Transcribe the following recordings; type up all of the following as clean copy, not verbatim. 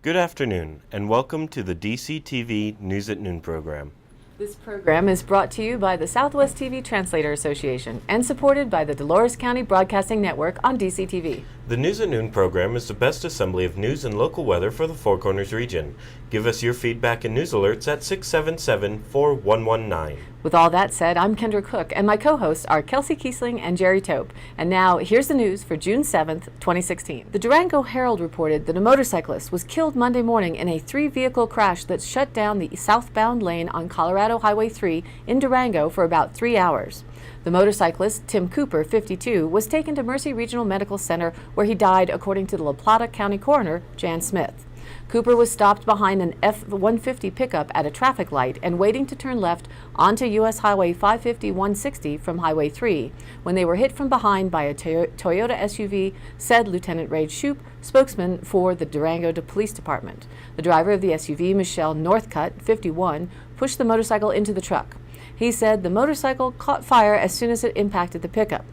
Good afternoon, and welcome to the DCTV News at Noon program. This program is brought to you by the Southwest TV Translator Association and supported by the Dolores County Broadcasting Network on DCTV. The News at Noon program is the best assembly of news and local weather for the Four Corners region. Give us your feedback and news alerts at 677-4119. With all that said, I'm Kendra Cook, and my co-hosts are Kelsey Kiesling and Jerry Tope. And now, here's the news for June 7th, 2016. The Durango Herald reported that a motorcyclist was killed Monday morning in a three-vehicle crash that shut down the southbound lane on Colorado Highway 3 in Durango for about 3 hours. The motorcyclist, Tim Cooper, 52, was taken to Mercy Regional Medical Center where he died, according to the La Plata County Coroner, Jan Smith. Cooper was stopped behind an F-150 pickup at a traffic light and waiting to turn left onto U.S. Highway 550-160 from Highway 3 when they were hit from behind by a Toyota SUV, said Lieutenant Ray Shoup, spokesman for the Durango Police Department. The driver of the SUV, Michelle Northcutt, 51, pushed the motorcycle into the truck. He said the motorcycle caught fire as soon as it impacted the pickup.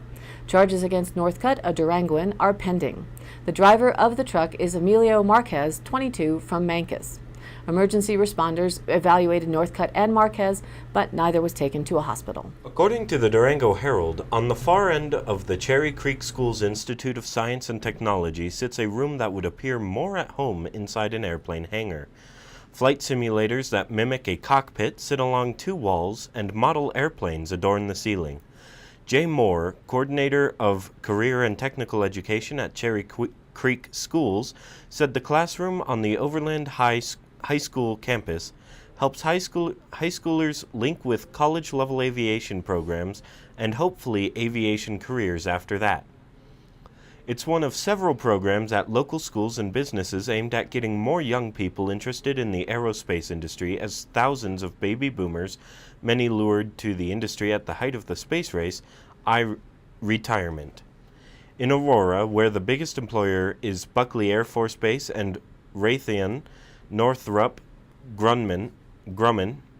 Charges against Northcutt, a Durangoan, are pending. The driver of the truck is Emilio Marquez, 22, from Mancos. Emergency responders evaluated Northcutt and Marquez, but neither was taken to a hospital. According to the Durango Herald, on the far end of the Cherry Creek School's Institute of Science and Technology sits a room that would appear more at home inside an airplane hangar. Flight simulators that mimic a cockpit sit along two walls, and model airplanes adorn the ceiling. Jay Moore, coordinator of career and technical education at Cherry Creek Schools, said the classroom on the Overland High School campus helps high schoolers link with college-level aviation programs and hopefully aviation careers after that. It's one of several programs at local schools and businesses aimed at getting more young people interested in the aerospace industry, as thousands of baby boomers, many lured to the industry at the height of the space race, retirement. In Aurora, where the biggest employer is Buckley Air Force Base and Raytheon, Northrop Grumman,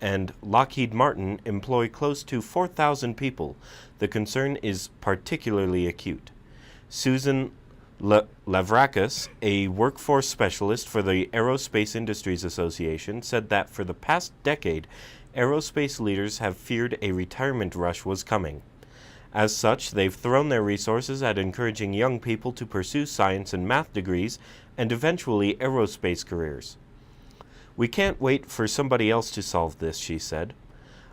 and Lockheed Martin employ close to 4,000 people, the concern is particularly acute. Susan Lavrakis, a workforce specialist for the Aerospace Industries Association, said that for the past decade, aerospace leaders have feared a retirement rush was coming. As such, they've thrown their resources at encouraging young people to pursue science and math degrees and eventually aerospace careers. We can't wait for somebody else to solve this, she said.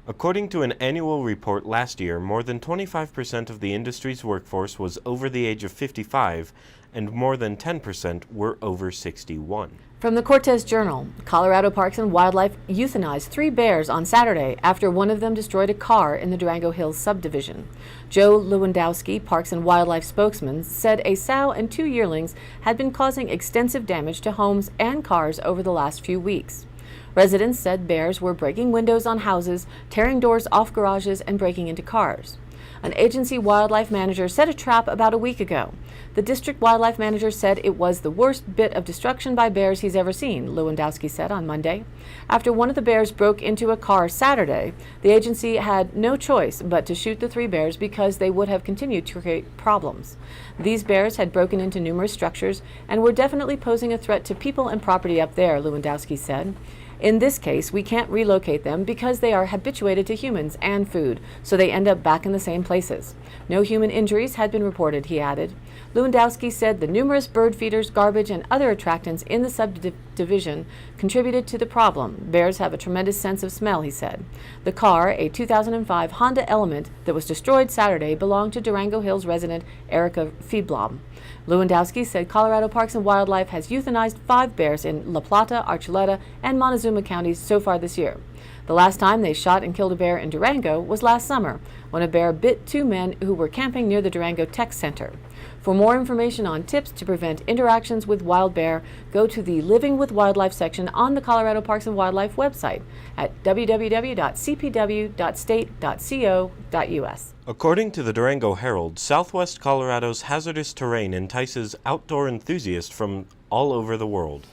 According to an annual report last year, more than 25% of the industry's workforce was over the age of 55, and more than 10% were over 61. From the Cortez Journal, Colorado Parks and Wildlife euthanized 3 bears on Saturday after one of them destroyed a car in the Durango Hills subdivision. Joe Lewandowski, Parks and Wildlife spokesman, said a sow and 2 yearlings had been causing extensive damage to homes and cars over the last few weeks. Residents said bears were breaking windows on houses, tearing doors off garages, and breaking into cars. An agency wildlife manager set a trap about a week ago. The district wildlife manager said it was the worst bit of destruction by bears he's ever seen, Lewandowski said on Monday. After one of the bears broke into a car Saturday, the agency had no choice but to shoot the 3 bears because they would have continued to create problems. These bears had broken into numerous structures and were definitely posing a threat to people and property up there, Lewandowski said. In this case, we can't relocate them because they are habituated to humans and food, so they end up back in the same places. No human injuries had been reported, he added. Lewandowski said the numerous bird feeders, garbage, and other attractants in the subdivision contributed to the problem. Bears have a tremendous sense of smell, he said. The car, a 2005 Honda Element that was destroyed Saturday, belonged to Durango Hills resident Erica Feeblom. Lewandowski said Colorado Parks and Wildlife has euthanized 5 bears in La Plata, Archuleta, and Montezuma counties so far this year. The last time they shot and killed a bear in Durango was last summer, when a bear bit 2 men who were camping near the Durango Tech Center. For more information on tips to prevent interactions with wild bear, go to the Living with Wildlife section on the Colorado Parks and Wildlife website at www.cpw.state.co.us. According to the Durango Herald, Southwest Colorado's hazardous terrain entices outdoor enthusiasts from all over the world,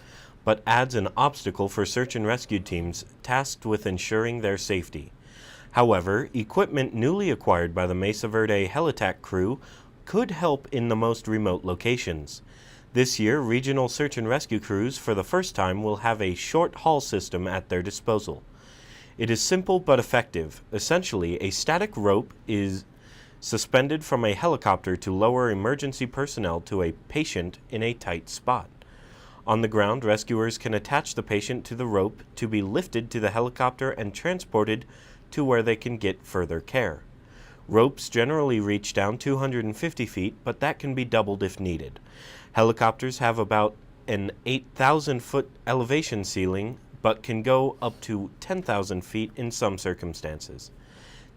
but adds an obstacle for search and rescue teams tasked with ensuring their safety. However, equipment newly acquired by the Mesa Verde Helitack crew could help in the most remote locations. This year, regional search and rescue crews for the first time will have a short haul system at their disposal. It is simple but effective. Essentially, a static rope is suspended from a helicopter to lower emergency personnel to a patient in a tight spot. On the ground, rescuers can attach the patient to the rope to be lifted to the helicopter and transported to where they can get further care. Ropes generally reach down 250 feet, but that can be doubled if needed. Helicopters have about an 8,000-foot elevation ceiling, but can go up to 10,000 feet in some circumstances.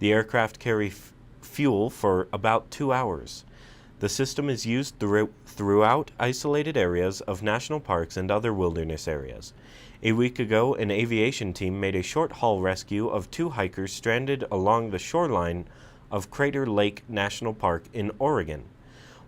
The aircraft carry fuel for about 2 hours. The system is used throughout isolated areas of national parks and other wilderness areas. A week ago, an aviation team made a short-haul rescue of 2 hikers stranded along the shoreline of Crater Lake National Park in Oregon.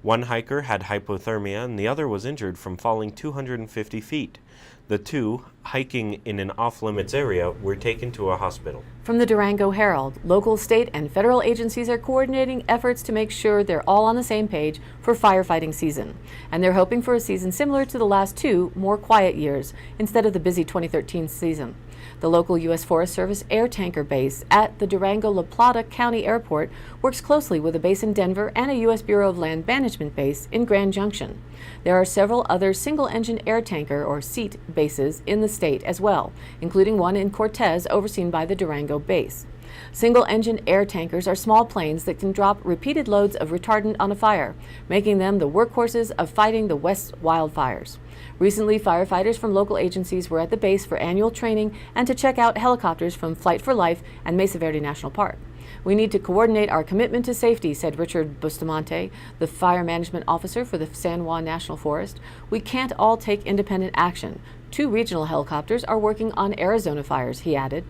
One hiker had hypothermia and the other was injured from falling 250 feet. The 2, hiking in an off-limits area, were taken to a hospital. From the Durango Herald, local, state, and federal agencies are coordinating efforts to make sure they're all on the same page for firefighting season. And they're hoping for a season similar to the last 2 more quiet years instead of the busy 2013 season. The local U.S. Forest Service air tanker base at the Durango-La Plata County Airport works closely with a base in Denver and a U.S. Bureau of Land Management base in Grand Junction. There are several other single-engine air tanker or SEAT bases in the state as well, including one in Cortez overseen by the Durango base. Single-engine air tankers are small planes that can drop repeated loads of retardant on a fire, making them the workhorses of fighting the West wildfires. Recently, firefighters from local agencies were at the base for annual training and to check out helicopters from Flight for Life and Mesa Verde National Park. We need to coordinate our commitment to safety, said Richard Bustamante, the fire management officer for the San Juan National Forest. We can't all take independent action. 2 regional helicopters are working on Arizona fires, he added.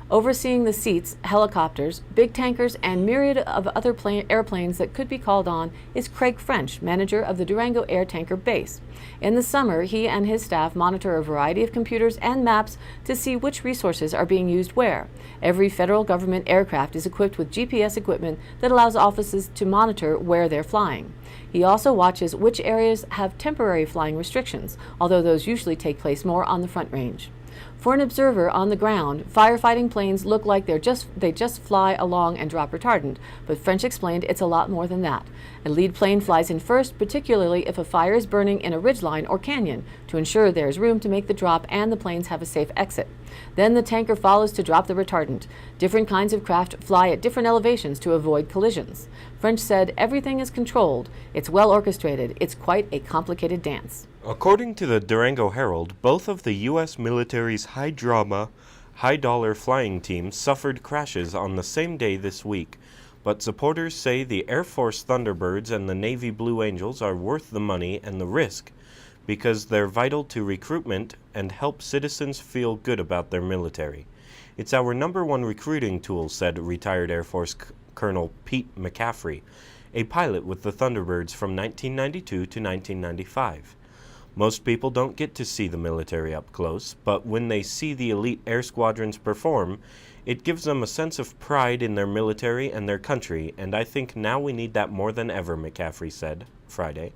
Overseeing the seats, helicopters, big tankers, and myriad of other airplanes that could be called on is Craig French, manager of the Durango Air Tanker Base. In the summer, he and his staff monitor a variety of computers and maps to see which resources are being used where. Every federal government aircraft is equipped with GPS equipment that allows offices to monitor where they're flying. He also watches which areas have temporary flying restrictions, although those usually take place more on the Front Range. For an observer on the ground, firefighting planes look like they just fly along and drop retardant, but French explained it's a lot more than that. A lead plane flies in first, particularly if a fire is burning in a ridgeline or canyon, to ensure there is room to make the drop and the planes have a safe exit. Then the tanker follows to drop the retardant. Different kinds of craft fly at different elevations to avoid collisions. French said everything is controlled. It's well orchestrated. It's quite a complicated dance. According to the Durango Herald, both of the U.S. military's high-drama, high-dollar flying teams suffered crashes on the same day this week, but supporters say the Air Force Thunderbirds and the Navy Blue Angels are worth the money and the risk because they're vital to recruitment and help citizens feel good about their military. It's our #1 recruiting tool, said retired Air Force Colonel Pete McCaffrey, a pilot with the Thunderbirds from 1992 to 1995. Most people don't get to see the military up close, but when they see the elite air squadrons perform, it gives them a sense of pride in their military and their country, and I think now we need that more than ever, McCaffrey said Friday.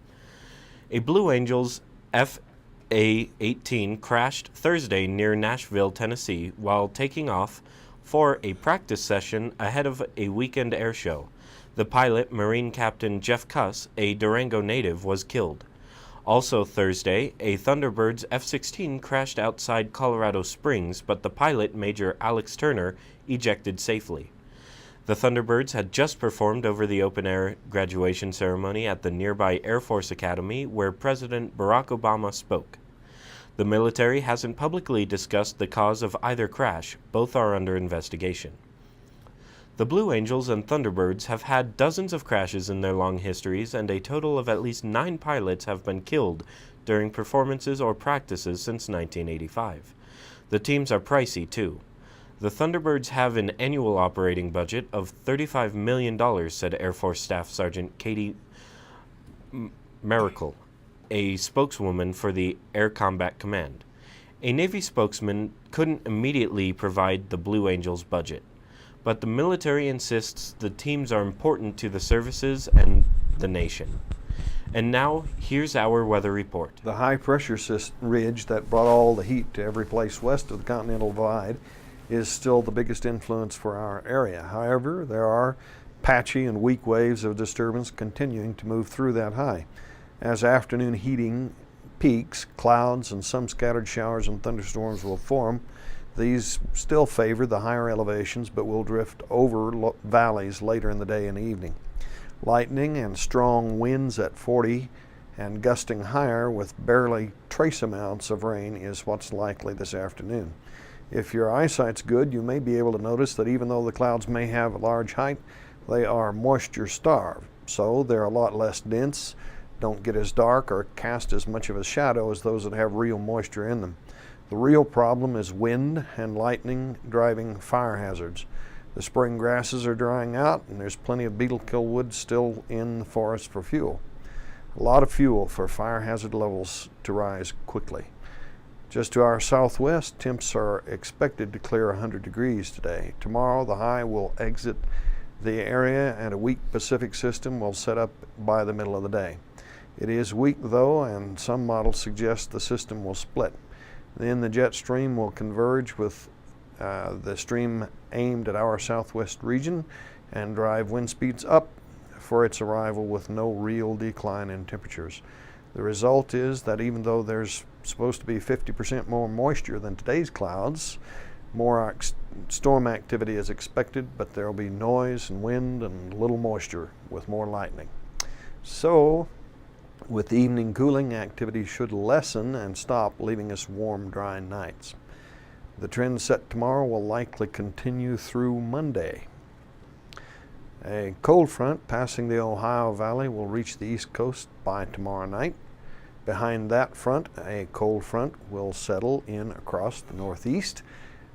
A Blue Angels FA-18 crashed Thursday near Nashville, Tennessee, while taking off for a practice session ahead of a weekend air show. The pilot, Marine Captain Jeff Cuss, a Durango native, was killed. Also Thursday, a Thunderbirds F-16 crashed outside Colorado Springs, but the pilot, Major Alex Turner, ejected safely. The Thunderbirds had just performed over the open-air graduation ceremony at the nearby Air Force Academy, where President Barack Obama spoke. The military hasn't publicly discussed the cause of either crash. Both are under investigation. The Blue Angels and Thunderbirds have had dozens of crashes in their long histories, and a total of at least 9 pilots have been killed during performances or practices since 1985. The teams are pricey, too. The Thunderbirds have an annual operating budget of $35 million, said Air Force Staff Sergeant Katie Miracle, a spokeswoman for the Air Combat Command. A Navy spokesman couldn't immediately provide the Blue Angels' budget, but the military insists the teams are important to the services and the nation. And now, here's our weather report. The high pressure ridge that brought all the heat to every place west of the Continental Divide is still the biggest influence for our area. However, there are patchy and weak waves of disturbance continuing to move through that high. As afternoon heating peaks, clouds and some scattered showers and thunderstorms will form. These still favor the higher elevations, but will drift over valleys later in the day and evening. Lightning and strong winds at 40 and gusting higher with barely trace amounts of rain is what's likely this afternoon. If your eyesight's good, you may be able to notice that even though the clouds may have a large height, they are moisture starved, so they're a lot less dense, don't get as dark or cast as much of a shadow as those that have real moisture in them. The real problem is wind and lightning driving fire hazards. The spring grasses are drying out and there's plenty of beetle kill wood still in the forest for fuel. A lot of fuel for fire hazard levels to rise quickly. Just to our southwest, temps are expected to clear 100 degrees today. Tomorrow the high will exit the area and a weak Pacific system will set up by the middle of the day. It is weak though, and some models suggest the system will split. Then the jet stream will converge with the stream aimed at our southwest region and drive wind speeds up for its arrival with no real decline in temperatures. The result is that even though there's supposed to be 50% more moisture than today's clouds, more storm activity is expected, but there will be noise and wind and little moisture with more lightning. So, with the evening cooling, activity should lessen and stop, leaving us warm, dry nights. The trend set tomorrow will likely continue through Monday. A cold front passing the Ohio Valley will reach the East Coast by tomorrow night. Behind that front, a cold front will settle in across the Northeast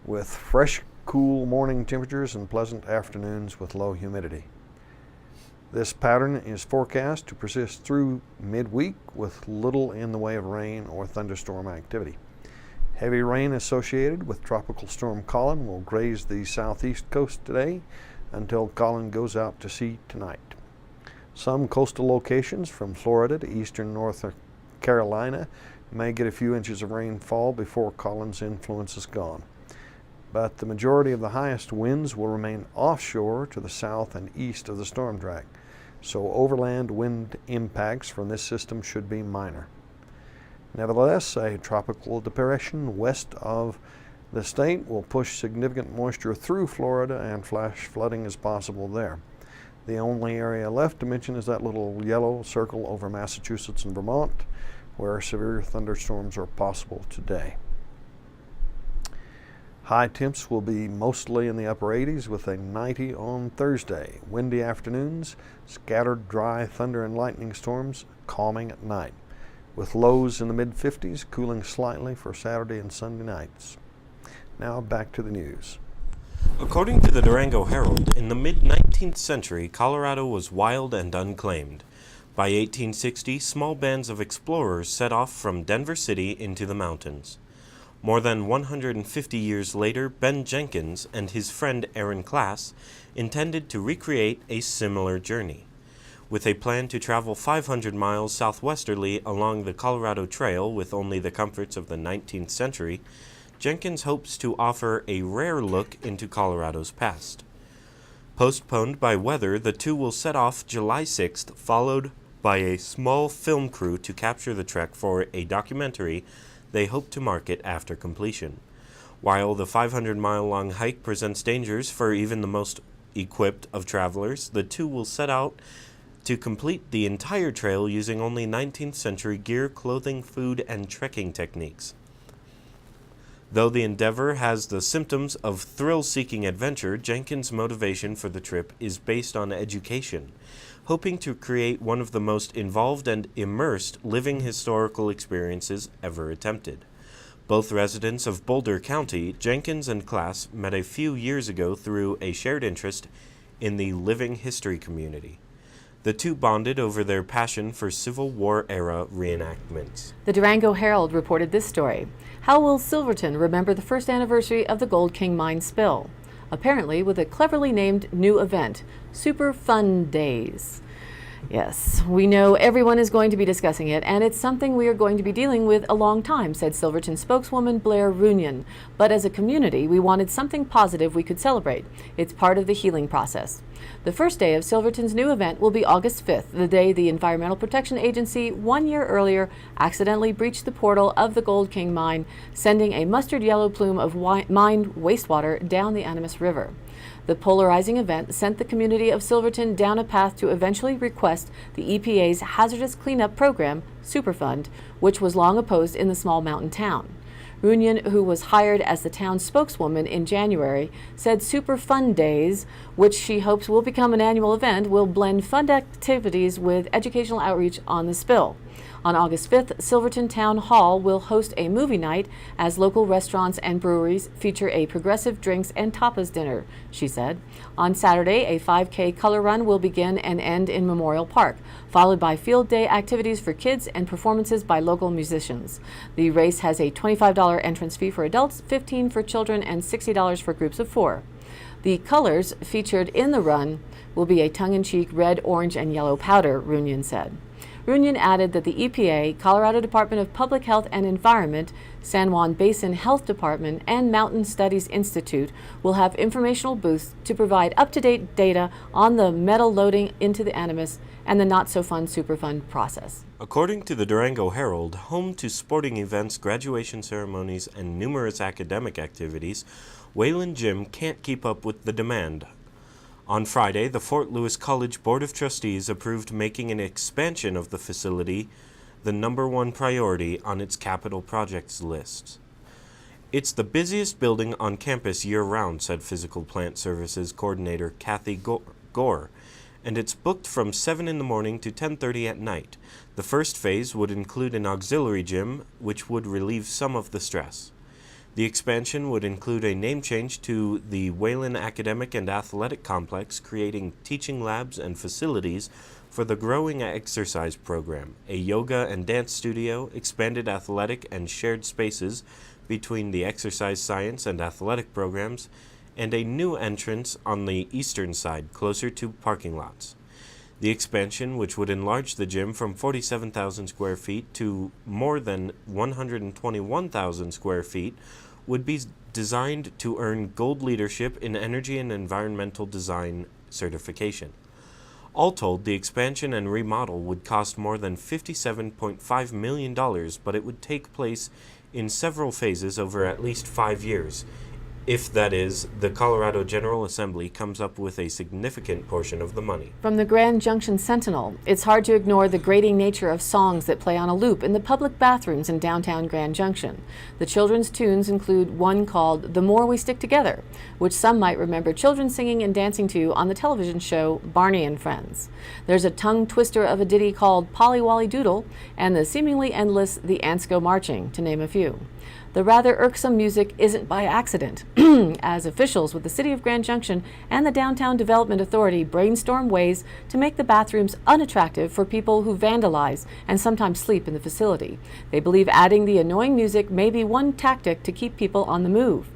with fresh, cool morning temperatures and pleasant afternoons with low humidity. This pattern is forecast to persist through midweek with little in the way of rain or thunderstorm activity. Heavy rain associated with Tropical Storm Colin will graze the southeast coast today until Colin goes out to sea tonight. Some coastal locations from Florida to eastern North Carolina may get a few inches of rainfall before Colin's influence is gone. But the majority of the highest winds will remain offshore to the south and east of the storm track, so overland wind impacts from this system should be minor. Nevertheless, a tropical depression west of the state will push significant moisture through Florida and flash flooding is possible there. The only area left to mention is that little yellow circle over Massachusetts and Vermont, where severe thunderstorms are possible today. High temps will be mostly in the upper 80s with a 90 on Thursday. Windy afternoons, scattered dry thunder and lightning storms, calming at night, with lows in the mid-50s, cooling slightly for Saturday and Sunday nights. Now back to the news. According to the Durango Herald, in the mid-19th century, Colorado was wild and unclaimed. By 1860, small bands of explorers set off from Denver City into the mountains. More than 150 years later, Ben Jenkins and his friend Aaron Class intended to recreate a similar journey. With a plan to travel 500 miles southwesterly along the Colorado Trail with only the comforts of the 19th century, Jenkins hopes to offer a rare look into Colorado's past. Postponed by weather, the two will set off July 6th, followed by a small film crew to capture the trek for a documentary they hope to market after completion. While the 500-mile-long hike presents dangers for even the most equipped of travelers, the two will set out to complete the entire trail using only 19th century gear, clothing, food, and trekking techniques. Though the endeavor has the symptoms of thrill-seeking adventure, Jenkins' motivation for the trip is based on education, hoping to create one of the most involved and immersed living historical experiences ever attempted. Both residents of Boulder County, Jenkins and Class met a few years ago through a shared interest in the living history community. The two bonded over their passion for Civil War-era reenactments. The Durango Herald reported this story. How will Silverton remember the first anniversary of the Gold King mine spill? Apparently with a cleverly named new event, Super Fun Days. Yes, we know everyone is going to be discussing it, and it's something we are going to be dealing with a long time, said Silverton spokeswoman Blair Runyon. But as a community, we wanted something positive we could celebrate. It's part of the healing process. The first day of Silverton's new event will be August 5th, the day the Environmental Protection Agency 1 year earlier accidentally breached the portal of the Gold King mine, sending a mustard yellow plume of mined wastewater down the Animas River. The polarizing event sent the community of Silverton down a path to eventually request the EPA's hazardous cleanup program, Superfund, which was long opposed in the small mountain town. Runyon, who was hired as the town's spokeswoman in January, said Superfund Days, which she hopes will become an annual event, will blend fund activities with educational outreach on the spill. On August 5th, Silverton Town Hall will host a movie night as local restaurants and breweries feature a progressive drinks and tapas dinner, she said. On Saturday, a 5K color run will begin and end in Memorial Park, followed by field day activities for kids and performances by local musicians. The race has a $25 entrance fee for adults, $15 for children, and $60 for groups of 4. The colors featured in the run will be a tongue-in-cheek red, orange, and yellow powder, Runyon said. Runyon added that the EPA, Colorado Department of Public Health and Environment, San Juan Basin Health Department, and Mountain Studies Institute will have informational booths to provide up-to-date data on the metal loading into the Animas and the not-so-fun Superfund process. According to the Durango Herald, home to sporting events, graduation ceremonies, and numerous academic activities, Wayland Gym can't keep up with the demand. On Friday, the Fort Lewis College Board of Trustees approved making an expansion of the facility the #1 priority on its capital projects list. It's the busiest building on campus year-round, said Physical Plant Services Coordinator Kathy Gore, and it's booked from 7 in the morning to 10:30 at night. The first phase would include an auxiliary gym, which would relieve some of the stress. The expansion would include a name change to the Wayland Academic and Athletic Complex, creating teaching labs and facilities for the growing exercise program, a yoga and dance studio, expanded athletic and shared spaces between the exercise science and athletic programs, and a new entrance on the eastern side, closer to parking lots. The expansion, which would enlarge the gym from 47,000 square feet to more than 121,000 square feet, would be designed to earn Gold Leadership in Energy and Environmental Design certification. All told, the expansion and remodel would cost more than $57.5 million, but it would take place in several phases over at least 5 years, if, that is, the Colorado General Assembly comes up with a significant portion of the money. From the Grand Junction Sentinel, it's hard to ignore the grating nature of songs that play on a loop in the public bathrooms in downtown Grand Junction. The children's tunes include one called The More We Stick Together, which some might remember children singing and dancing to on the television show Barney and Friends. There's a tongue twister of a ditty called Polly Wolly Doodle, and the seemingly endless The Ants Go Marching, to name a few. The rather irksome music isn't by accident, as officials with the City of Grand Junction and the Downtown Development Authority brainstorm ways to make the bathrooms unattractive for people who vandalize and sometimes sleep in the facility. They believe adding the annoying music may be one tactic to keep people on the move.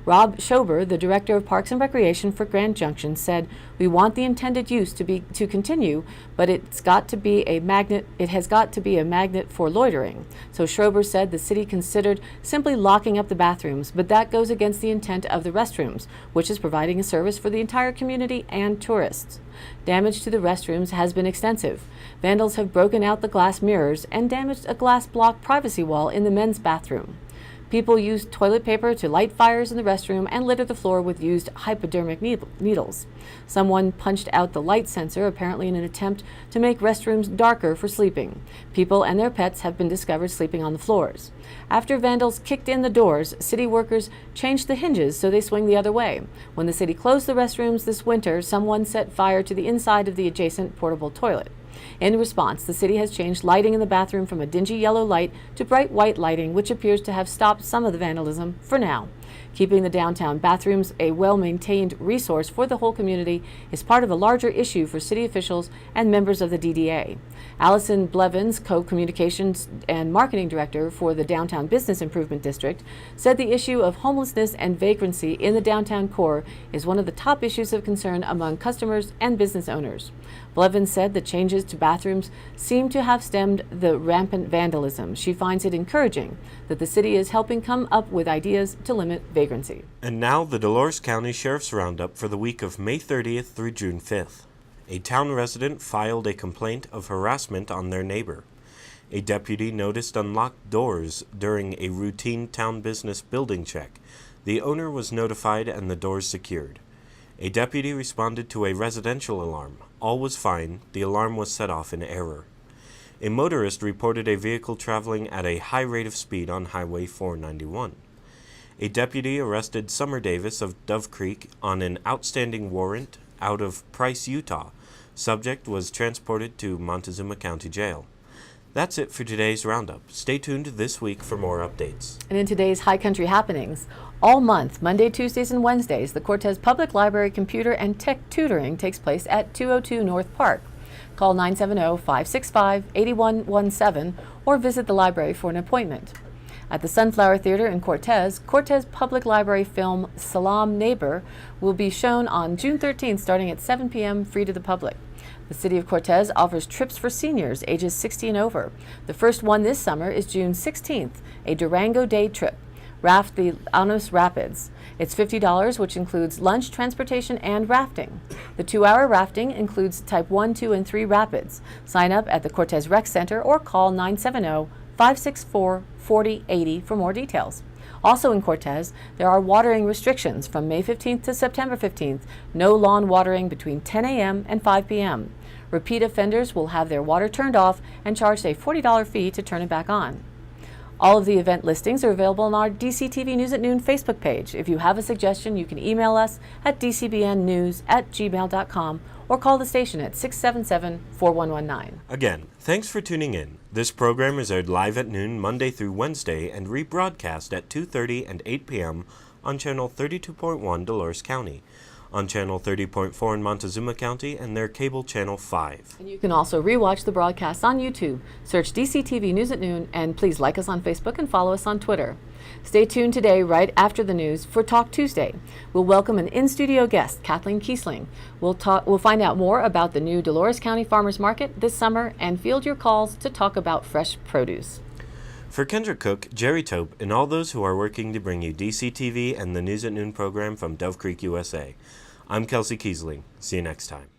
Rob Schober, the Director of Parks and Recreation for Grand Junction, said, "We want the intended use to continue, but it has got to be a magnet for loitering." So Schober said the city considered simply locking up the bathrooms, but that goes against the intent of the restrooms, which is providing a service for the entire community and tourists. Damage to the restrooms has been extensive. Vandals have broken out the glass mirrors and damaged a glass block privacy wall in the men's bathroom. People used toilet paper to light fires in the restroom and litter the floor with used hypodermic needles. Someone punched out the light sensor, apparently in an attempt to make restrooms darker for sleeping. People and their pets have been discovered sleeping on the floors. After vandals kicked in the doors, city workers changed the hinges so they swing the other way. When the city closed the restrooms this winter, someone set fire to the inside of the adjacent portable toilet. In response, the city has changed lighting in the bathroom from a dingy yellow light to bright white lighting, which appears to have stopped some of the vandalism for now. Keeping the downtown bathrooms a well-maintained resource for the whole community is part of a larger issue for city officials and members of the DDA. Allison Blevins, co-communications and marketing director for the Downtown Business Improvement District, said the issue of homelessness and vagrancy in the downtown core is one of the top issues of concern among customers and business owners. Blevins said the changes to bathrooms seem to have stemmed the rampant vandalism. She finds it encouraging that the city is helping come up with ideas to limit vagrancy. And now the Dolores County Sheriff's Roundup for the week of May 30th through June 5th. A town resident filed a complaint of harassment on their neighbor. A deputy noticed unlocked doors during a routine town business building check. The owner was notified and the doors secured. A deputy responded to a residential alarm. All was fine. The alarm was set off in error. A motorist reported a vehicle traveling at a high rate of speed on Highway 491. A deputy arrested Summer Davis of Dove Creek on an outstanding warrant out of Price, Utah. Subject was transported to Montezuma County Jail. That's it for today's Roundup. Stay tuned this week for more updates. And in today's High Country happenings, all month, Monday, Tuesdays, and Wednesdays, the Cortez Public Library Computer and Tech Tutoring takes place at 202 North Park. Call 970-565-8117 or visit the library for an appointment. At the Sunflower Theater in Cortez, Cortez Public Library film Salam Neighbor will be shown on June 13th starting at 7 p.m. free to the public. The City of Cortez offers trips for seniors ages 60 and over. The first one this summer is June 16th, a Durango Day trip. Raft the Llanos Rapids. It's $50, which includes lunch, transportation, and rafting. The 2-hour rafting includes Type 1, 2, and 3 rapids. Sign up at the Cortez Rec Center or call 970-564-4080 for more details. Also in Cortez, there are watering restrictions from May 15th to September 15th. No lawn watering between 10 a.m. and 5 p.m. Repeat offenders will have their water turned off and charged a $40 fee to turn it back on. All of the event listings are available on our DCTV News at Noon Facebook page. If you have a suggestion, you can email us at dcbnnews@gmail.com or call the station at 677-4119. Again, thanks for tuning in. This program is aired live at noon Monday through Wednesday and rebroadcast at 2:30 and 8 p.m. on Channel 32.1 Dolores County, on Channel 30.4 in Montezuma County, and their cable Channel 5. And you can also rewatch the broadcast on YouTube. Search DCTV News at Noon, and please like us on Facebook and follow us on Twitter. Stay tuned today, right after the news, for Talk Tuesday. We'll welcome an in-studio guest, Kathleen Kiesling. We'll find out more about the new Dolores County Farmers Market this summer and field your calls to talk about fresh produce. For Kendra Cook, Jerry Tope, and all those who are working to bring you DCTV and the News at Noon program from Dove Creek, USA, I'm Kelsey Kiesling. See you next time.